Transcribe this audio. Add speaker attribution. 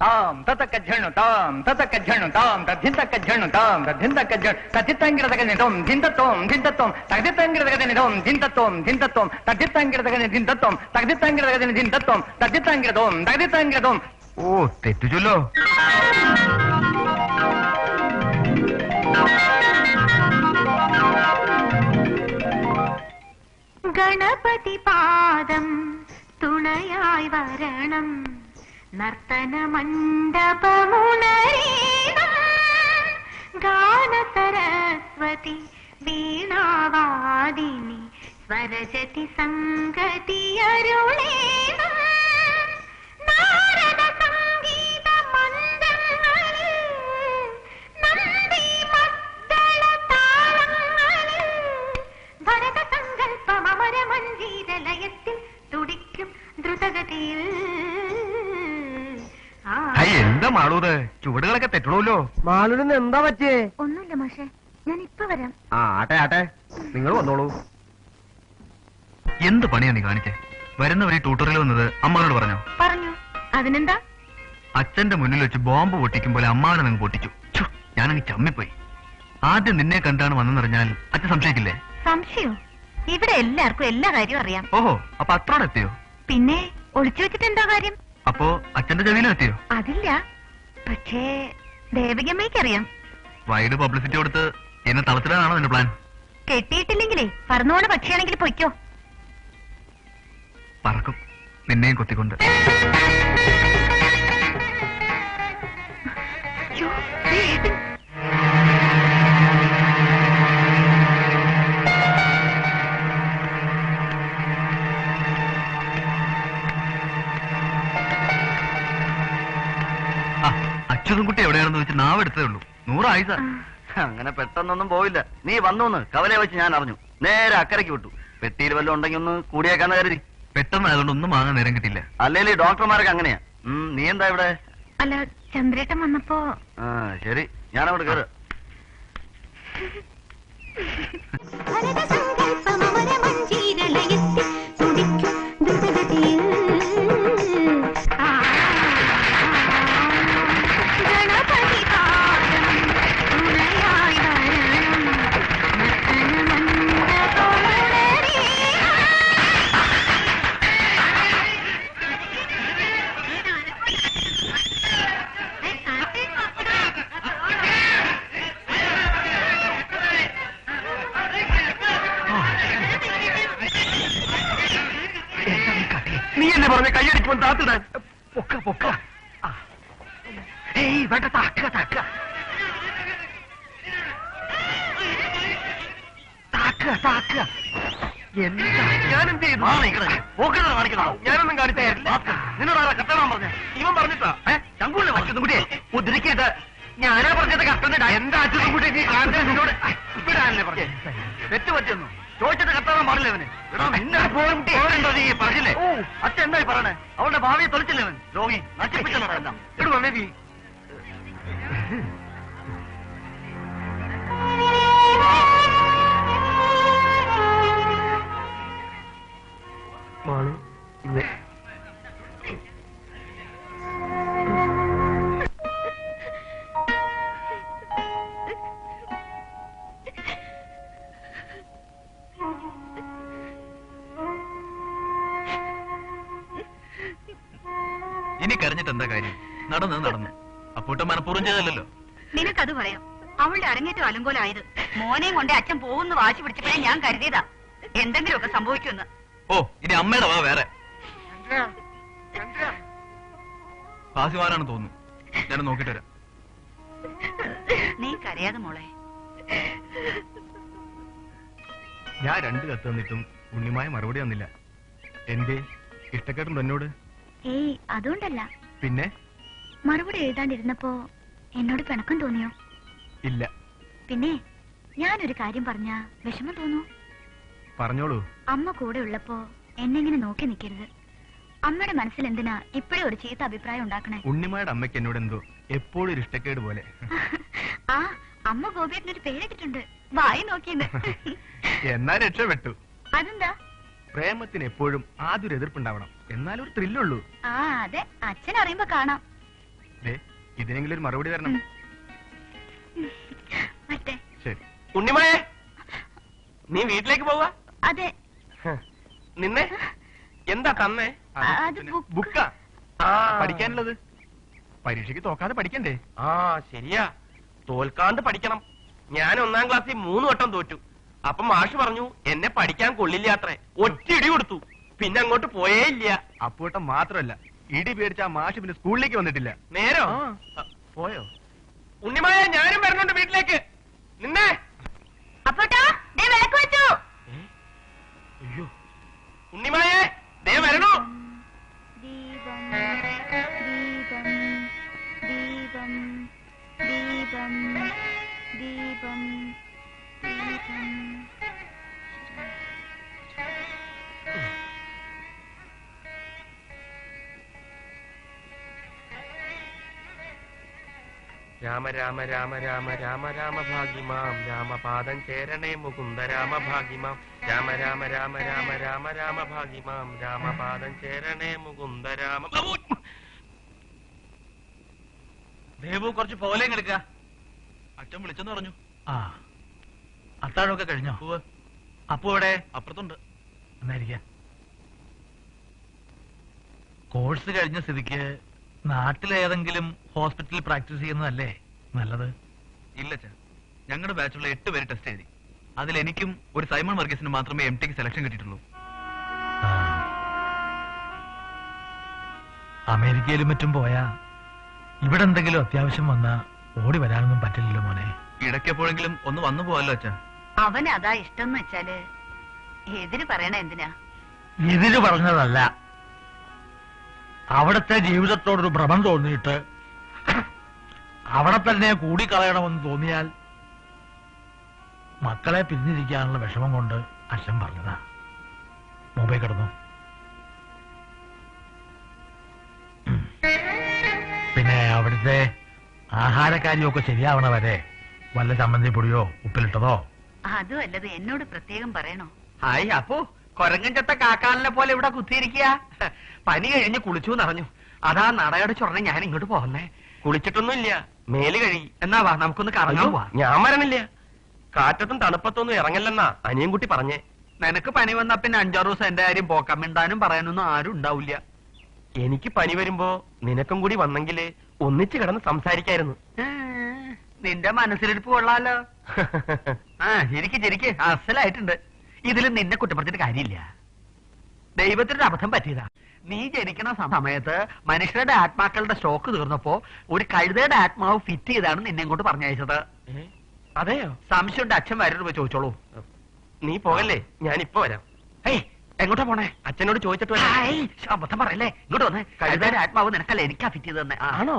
Speaker 1: താം തതക്കജ്ജണു താം തതക്കജ്ജണു താം തദ്ധിന്തക്കജ്ജണു താം തദ്ധിന്തക്കജ്ജണു തദ്ധിത്തങ്കിടതകനിതം ധിന്തത്തോം ധിന്തത്തോം തദ്ധിത്തങ്കിടതകനിതം ധിന്തത്തോം ധിന്തത്തോം തദ്ധിത്തങ്കിടതകനി ധിന്തത്തോം തദ്ധിത്തങ്കിടതകനി ധിന്തത്തോം തദ്ധിത്തങ്കിടതോം തദ്ധിത്തങ്കിടതോം.
Speaker 2: ഓ തെറ്റുചൊല്ലോ.
Speaker 3: ഗണപതി പാദം തുണയായി വരണം, നർത്തന മണ്ഡപമുണരീണം, ഗാന സരസ്വതി വീണാവാദിനി സ്വരജതി സംഗതി അരുളേണം, നാരദ സംഗീത മന്ദങ്ങളിൽ നന്ദി മദ്ദള താളങ്ങളിൽ ഭരത സങ്കല്പമര മഞ്ജീരലയത്തിൽ തുടിക്കും ദ്രുതഗതിയിൽ.
Speaker 2: എന്താ മാളൂത്, ചുവടുകളൊക്കെ തെറ്റണല്ലോ.
Speaker 4: മാളൂരിന് എന്താ പറ്റിയേ?
Speaker 3: ഒന്നുമില്ല മാഷെ, ഞാൻ ഇപ്പൊ വരാം.
Speaker 2: ആട്ടെ ആട്ടെ, നിങ്ങൾ വന്നോളൂ.
Speaker 5: എന്ത് പണിയാ നീ കാണിച്ചേ? വരുന്നവരെ ട്യൂട്ടറിൽ വന്നത് അമ്മാനോട് പറഞ്ഞോ?
Speaker 3: പറഞ്ഞു. അതിനെന്താ?
Speaker 5: അച്ഛന്റെ മുന്നിൽ വെച്ച് ബോംബ് പൊട്ടിക്കും പോലെ അമ്മാനെ നിങ്ങൾ പൊട്ടിച്ചു. ഞാനങ്ങ് ചമ്മിപ്പോയി. ആദ്യം നിന്നെ കണ്ടാണ് വന്നെന്നറിഞ്ഞാൽ അച്ഛൻ സംശയിക്കില്ലേ?
Speaker 3: സംശയോ? ഇവിടെ എല്ലാവർക്കും എല്ലാ കാര്യവും അറിയാം.
Speaker 5: ഓഹോ, അപ്പൊ അത്രോടെ എത്തിയോ?
Speaker 3: പിന്നെ ഒളിച്ചു വെച്ചിട്ട് എന്താ കാര്യം?
Speaker 5: അപ്പോ അച്ഛന്റെ ചെവിയിലും എത്തിയോ?
Speaker 3: അതില്ല, പക്ഷേ ദേവികമ്മയ്ക്കറിയാം.
Speaker 5: വൈഡ് പബ്ലിസിറ്റി കൊടുത്ത് എന്നെ തളച്ചിടാനാണോ നിന്റെ പ്ലാൻ?
Speaker 3: കെട്ടിയിട്ടില്ലെങ്കിലേ പറന്നുപോണ പക്ഷിയാണെങ്കിൽ പൊയ്ക്കോ.
Speaker 5: പറക്കും നിന്നെയും കൊത്തിക്കൊണ്ട്. അച്യുതൻ കുട്ടി എവിടെയാണെന്ന് വെച്ച് നാവെടുത്തേ ഉള്ളൂ. 100 ആയിസ.
Speaker 2: അങ്ങനെ പെട്ടെന്നൊന്നും പോയില്ല. നീ വന്നോന്ന് കവലയെ വെച്ച് ഞാൻ അറിഞ്ഞു. നേരെ അക്കരയ്ക്ക് വിട്ടു. പെട്ടിയിൽ വല്ലതും ഉണ്ടെങ്കിൽ ഒന്ന് കൂടിയേക്കാന്ന് കരുതി.
Speaker 5: പെട്ടെന്നായതുകൊണ്ട് ഒന്നും വാങ്ങാൻ നേരം കിട്ടില്ല.
Speaker 2: അല്ലെങ്കിൽ ഡോക്ടർമാരൊക്കെ അങ്ങനെയാ. നീ എന്താ ഇവിടെ?
Speaker 3: അല്ല, ചന്ദ്രേട്ടൻ വന്നപ്പോ.
Speaker 2: ശരി, ഞാനവിടെ കയറ്.
Speaker 5: നീ എന്നെ പറഞ്ഞ കൈയടിക്കുമ്പോൾ താത്തിടാൻ. പൊക്ക പൊക്ക. ഏയ് വേണ്ട, താക്ക താക്ക താക്ക താക്ക. എന്താ ഞാനെന്ത് ചെയ്തു? ഞാനൊന്നും കാണിച്ചു നിന്നോടാ കട്ടണം പറഞ്ഞ? ഇവൻ പറഞ്ഞിട്ടാ ചങ്കൂടെ കുട്ടിയെ ഉദ്ധരിക്കരുത്. ഞാനാ പറഞ്ഞത് കട്ടന്നിട്ടാ. എന്താ അച്ഛൻകുട്ടി നീ നിന്നോട് ഇവിടാനല്ലേ പറഞ്ഞേ? തെറ്റ് പറ്റുന്നു. ചോദിച്ചിട്ട് കത്താൻ പാടില്ല അവന്. പോരണ്ടോ നീ പറഞ്ഞില്ലേ? ഓ, അച്ഛൻ എന്തായി പറയണേ? അവളുടെ ഭാവിയെ തൊളിച്ചില്ലേ അവൻ? രോഗി നശിപ്പിച്ചല്ലോ എല്ലാം. ഇടുവോ നീ? ഇനി കരഞ്ഞിട്ട് എന്താ കാര്യം? നടന്നു. അപ്പൂട്ടൻ മനഃപൂർവ്വം ചെയ്തല്ലോ.
Speaker 3: നിനക്കത് പറയാം. അവളുടെ അരങ്ങേറ്റം അലങ്കോലായത്. മോനെയും കൊണ്ട് അച്ഛൻ പോകുന്ന വാശി പിടിച്ചപ്പോഴേ ഞാൻ കരുതിയതാ എന്തെങ്കിലുമൊക്കെ സംഭവിക്കുമെന്ന്.
Speaker 5: ഓ, ഇനി അമ്മയുടെ വാ വേറെ. കാശുമാരാണ് തോന്നുന്നു. ഞാൻ നോക്കിട്ട് വരാം.
Speaker 3: നീ കരയാതെ മോളെ.
Speaker 2: ഞാൻ 2 കത്ത് തന്നിട്ടും ഉണ്ണിമായ മറുപടി തന്നില്ല. എന്റെ ഇഷ്ടക്കേട്ടുണ്ട് എന്നോട്?
Speaker 3: ഏയ്, അതുകൊണ്ടല്ല.
Speaker 2: പിന്നെ
Speaker 3: മറുപടി എഴുതാണ്ടിരുന്നപ്പോ എന്നോട് പിണക്കം തോന്നിയോ?
Speaker 2: ഇല്ല.
Speaker 3: പിന്നെ ഞാനൊരു കാര്യം പറഞ്ഞ വിഷമം തോന്നൂ?
Speaker 2: പറഞ്ഞോളൂ.
Speaker 3: അമ്മ കൂടെ ഉള്ളപ്പോ എന്നെങ്ങനെ നോക്കി നിൽക്കരുത്. അമ്മയുടെ മനസ്സിൽ എന്തിനാ ഇപ്പോഴും ഒരു ചീത്ത അഭിപ്രായം ഉണ്ടാക്കണേ?
Speaker 2: ഉണ്ണിമായുടെ അമ്മയ്ക്ക് എന്നോട് എന്തോ എപ്പോഴും ഒരു ഇഷ്ടക്കേട് പോലെ.
Speaker 3: ആ, അമ്മ ഗോപിയേട്ടനൊരു പേരിട്ടിട്ടുണ്ട്. വായി നോക്കിണ്ട്.
Speaker 2: എന്നാ രക്ഷപ്പെട്ടു.
Speaker 3: അതെന്താ?
Speaker 2: പ്രേമത്തിന് എപ്പോഴും ആദ്യം എതിർപ്പുണ്ടാവണം, എന്നാലൊരു ത്രില്ലുള്ളൂ.
Speaker 3: ആ, അതെ, അച്ഛൻ അറിയുമ്പോ കാണാം.
Speaker 5: ഇതിനെങ്കിലും ഒരു മറുപടി തരണം.
Speaker 3: മറ്റേ
Speaker 5: ശരി.
Speaker 4: ഉണ്ണിമയെ, നീ വീട്ടിലേക്ക് പോവാ?
Speaker 3: അതെ.
Speaker 4: നിന്നെ എന്താ തന്നേ?
Speaker 3: അത്
Speaker 5: ബുക്കാ
Speaker 4: ആ
Speaker 5: പഠിക്കാനുള്ളത്. പരീക്ഷയ്ക്ക് തോക്കാതെ പഠിക്കണ്ടേ?
Speaker 4: ആ ശരിയാ, തോൽക്കാണ്ട് പഠിക്കണം. ഞാൻ 1-ാം ക്ലാസ്സിൽ 3 വട്ടം തോറ്റു. അപ്പൊ മാഷ് പറഞ്ഞു എന്നെ പഠിക്കാൻ കൊള്ളില്ലാത്രേ. ഒറ്റ ഇടി കൊടുത്തു. പിന്നെ അങ്ങോട്ട് പോയേ ഇല്ല.
Speaker 5: അപ്പൂട്ടം മാത്രമല്ല, ഇടി പേടിച്ച ആ മാഷ് പിന്നെ സ്കൂളിലേക്ക് വന്നിട്ടില്ല.
Speaker 4: നേരോ?
Speaker 5: പോയോ?
Speaker 4: ഉണ്ണിമായ, ഞാനും വരുന്നുണ്ട് വീട്ടിലേക്ക്. നിന്നെ
Speaker 3: അപ്പോട്ടോ ദേ വിളക്ക് വെച്ചു.
Speaker 4: അയ്യോ, ഉണ്ണിമായേ, ദേ വരണോ?
Speaker 3: ദീപം ദീപം ദീപം ദീപം ദീപം ദീപം.
Speaker 4: രാമ രാമ രാമ രാമ രാമ രാമ ഭാഗ്യമാം രാമപാദം ചേരണേ മുകുന്ദ രാമ ഭാഗ്യമാം. രാമ രാമ രാമ രാമ രാമ രാമ ഭാഗ്യമാം രാമപാദം ചേരണേ മുകുന്ദ രാമ.
Speaker 2: ദേവു കുറച്ച് പോലെയും എടുക്ക. അച്ഛൻ വിളിച്ചെന്ന് പറഞ്ഞു. ആ, അത്താഴമൊക്കെ കഴിഞ്ഞോ? അപ്പു ഇവിടെ അപ്പുറത്തുണ്ട്. എന്നായിരിക്ക. കോഴ്സ് കഴിഞ്ഞ സ്ഥിതിക്ക് നാട്ടിലേതെങ്കിലും ഹോസ്പിറ്റലിൽ പ്രാക്ടീസ് ചെയ്യുന്നതല്ലേ നല്ലത്? ഇല്ല ചാ, ഞങ്ങളുടെ ബാച്ചുള്ള 8 പേര് ടെസ്റ്റ് എഴുതി. അതിൽ എനിക്കും ഒരു സൈമൺ വർഗീസിന് മാത്രമേ MTക്ക് സെലക്ഷൻ കിട്ടിയിട്ടുള്ളൂ. അമേരിക്കയിലും മറ്റും പോയാ ഇവിടെ എന്തെങ്കിലും അത്യാവശ്യം വന്നാ ഓടി വരാനൊന്നും പറ്റില്ലല്ലോ മോനെ. ഇടയ്ക്കെപ്പോഴെങ്കിലും ഒന്ന് വന്നു പോവല്ലോ അച്ഛാ.
Speaker 3: അവന് അതാ ഇഷ്ടം എന്ന് വെച്ചാല് എതിര് പറയണ എന്തിനാ?
Speaker 1: ഇതിന് പറഞ്ഞതല്ല, അവിടുത്തെ ജീവിതത്തോടൊരു ഭ്രമം തോന്നിയിട്ട് അവിടെ തന്നെ കൂടിക്കളയണമെന്ന് തോന്നിയാൽ മക്കളെ പിരിഞ്ഞിരിക്കാനുള്ള വിഷമം കൊണ്ട് അച്ഛൻ പറഞ്ഞതാ. മുമ്പേ കിടന്നു. പിന്നെ അവിടുത്തെ ആഹാരക്കാരിയൊക്കെ ശരിയാവണ വരെ വല്ല ചമ്മന്തി പൊടിയോ ഉപ്പിലിട്ടതോ.
Speaker 3: അതും അല്ലത് എന്നോട് പ്രത്യേകം പറയണോ?
Speaker 5: ഹായ്, അപ്പോ കൊരങ്ങൻ ചത്ത കാക്കാലിനെ പോലെ ഇവിടെ കുത്തിയിരിക്കുക. പനി കഴിഞ്ഞ് കുളിച്ചു എന്നറിഞ്ഞു. അതാ നടയുടെ ചൊറഞ്ഞ ഞാൻ ഇങ്ങോട്ട് പോകുന്നേ.
Speaker 4: കുളിച്ചിട്ടൊന്നുമില്ല, മേല് കഴി.
Speaker 5: എന്നാ വാ, നമുക്കൊന്ന് കറങ്ങാൻ പോവാ.
Speaker 4: ഞാൻ വരണില്ല. കാറ്റത്തും തണുപ്പത്തൊന്നും ഇറങ്ങല്ലെന്നാ അനിയൻകുട്ടി പറഞ്ഞേ.
Speaker 5: നിനക്ക് പനി വന്നാ പിന്നെ 5-6 ദിവസം എന്റെ കാര്യം പോക്കാം. മിണ്ടാനും പറയാനൊന്നും ആരും ഉണ്ടാവില്ല.
Speaker 4: എനിക്ക് പനി വരുമ്പോ നിനക്കും കൂടി വന്നെങ്കില് ഒന്നിച്ച് കിടന്ന് സംസാരിക്കായിരുന്നു.
Speaker 5: നിന്റെ മനസ്സിലിരിപ്പ് കൊള്ളാലോ. ശരിക്ക് അസലായിട്ടുണ്ട്. ഇതിൽ നിന്നെ കുറ്റപ്പെടുത്തിട്ട് കാര്യമില്ല. ദൈവത്തിന്റെ അബദ്ധം പറ്റിയതാ. നീ ജനിക്കണ സമയത്ത് മനുഷ്യരുടെ ആത്മാക്കളുടെ സ്റ്റോക്ക് തീർന്നപ്പോ ഒരു കഴുതയുടെ ആത്മാവ് ഫിറ്റ് ചെയ്താണ് നിന്നെ കൊണ്ട് പറഞ്ഞയച്ചത്.
Speaker 4: അതെയോ?
Speaker 5: സംശയമുണ്ട്, അച്ഛൻ വരരുമ്പോ ചോദിച്ചോളൂ.
Speaker 4: നീ പോകല്ലേ, ഞാനിപ്പോ വരാം.
Speaker 5: ഏയ്, എങ്ങോട്ടാ പോണേ?
Speaker 4: അച്ഛനോട് ചോദിച്ചിട്ട് വരാം.
Speaker 5: അബദ്ധം പറയല്ലേ, ഇങ്ങോട്ട് വന്നേ. കഴുതയുടെ ആത്മാവ് നിനക്കല്ല, എനിക്കാ ഫിറ്റ് ചെയ്ത് തന്നെ.
Speaker 4: ആണോ?